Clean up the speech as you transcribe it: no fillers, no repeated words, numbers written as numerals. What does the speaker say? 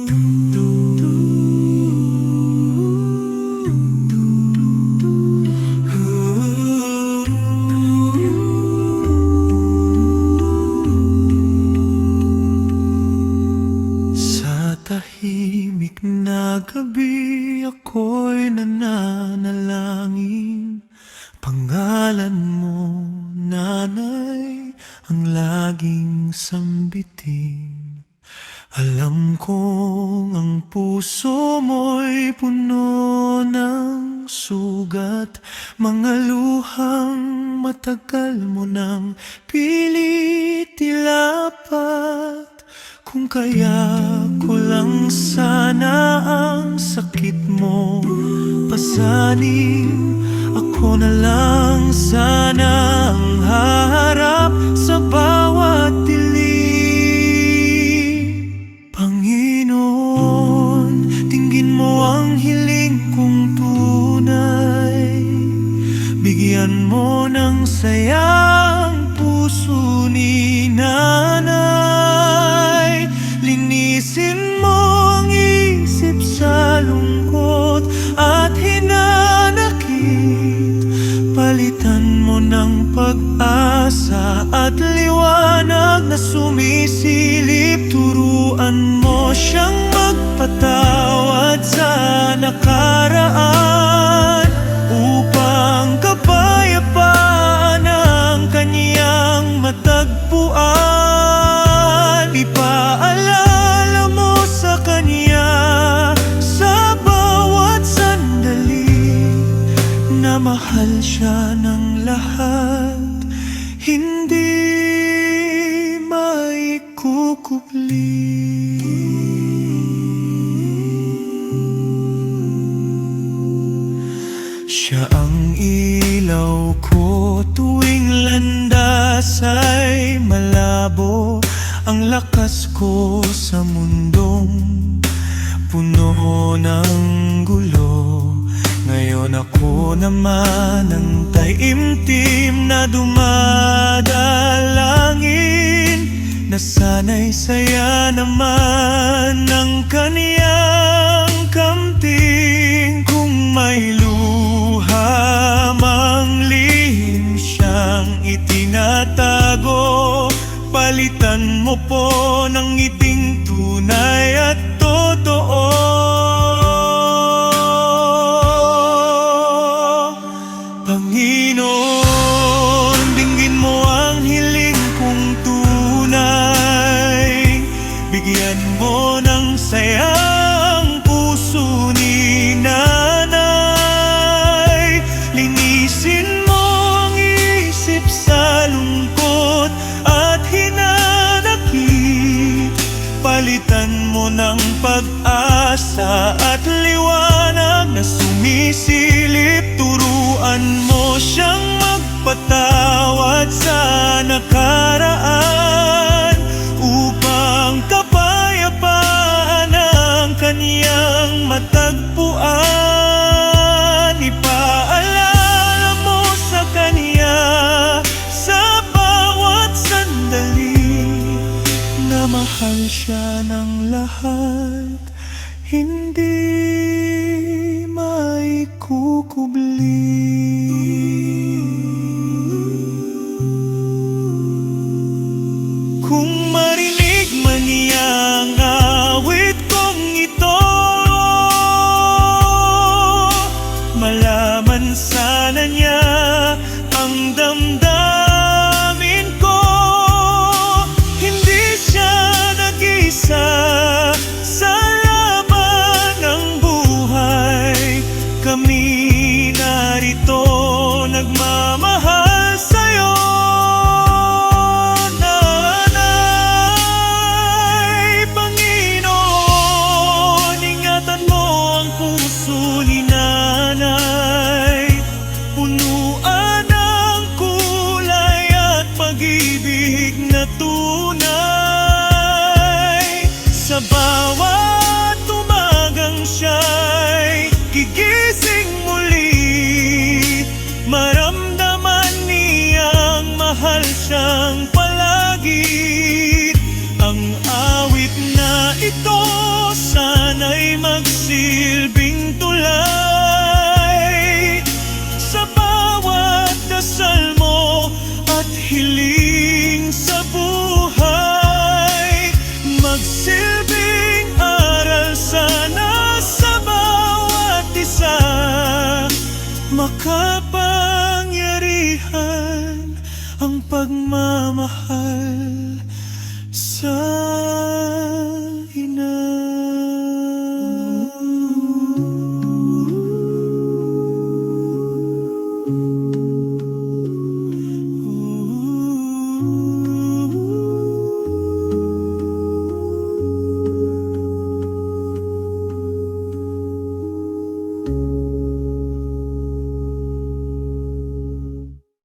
Sa tahimik na gabi ako'y nananalangin. Pangalan mo, Nanay, ang laging sambitin. Alam kong ang puso mo'y puno ng sugat, mga luhang matagal mo nang pilit ilapat. Kung kaya ko lang sana ang sakit mo pasanin, ako na lang sana ang haharap sa bawat dilim. Panginoon, tingin mo ang hiling kong tunay, bigyan mo ng sayang puso ni Nanay. Linisin mo ang isip sa lungkot at hinanakit, palitan mo ng pag-asa at liwanag na sumisilip. Turuan mo siyang magpatawad sa nakaraan, upang kapayapaan ang kanyang matagpuan. Ipaalala mo sa kanya sa bawat sandali na mahal siya ng lahat, hindi maikukubli. Siya ang ilaw ko tuwing landas ay malabo, ang lakas ko sa mundong puno ng gulo. Ngayon ako naman ang taimtim na dumadalangin, nasanay saya naman ng kaniyang kamting. Kung may luha mang lihim siyang itinatago, palitan mo po ng ngiting tunay at totoo. Panginoon, dinggin mo ang hiling kong tunay, bigyan mo ng sayang puso ni Nanay. Linisin mo ang isip sa lungkot at hinanakit, palitan mo ng pag-asa at liwanag na sumisilip. Turuan mo siyang magpatawad sa nakaraan, upang kapayapaan ang kanyang matagpuan. Ipaalala mo sa kanya sa bawat sandali na mahal siya ng lahat, hindi maikukubli. Kung marinig man niya ang awit kong ito, malaman sana niya ang damdamin ko. Hindi siya nag-isa sa laban ng buhay, kami narito nagmamahal sa'yo. Nanay, Panginoon, ingatan mo ang puso ni Nanay, punuan ng kulay at pag-ibig na tunay. Sa bawat umagang siya'y gigising muli, maramdaman niyang mahal siyang palagi. Ang awit na ito sa kapangyarihan, ang pagmamahal sa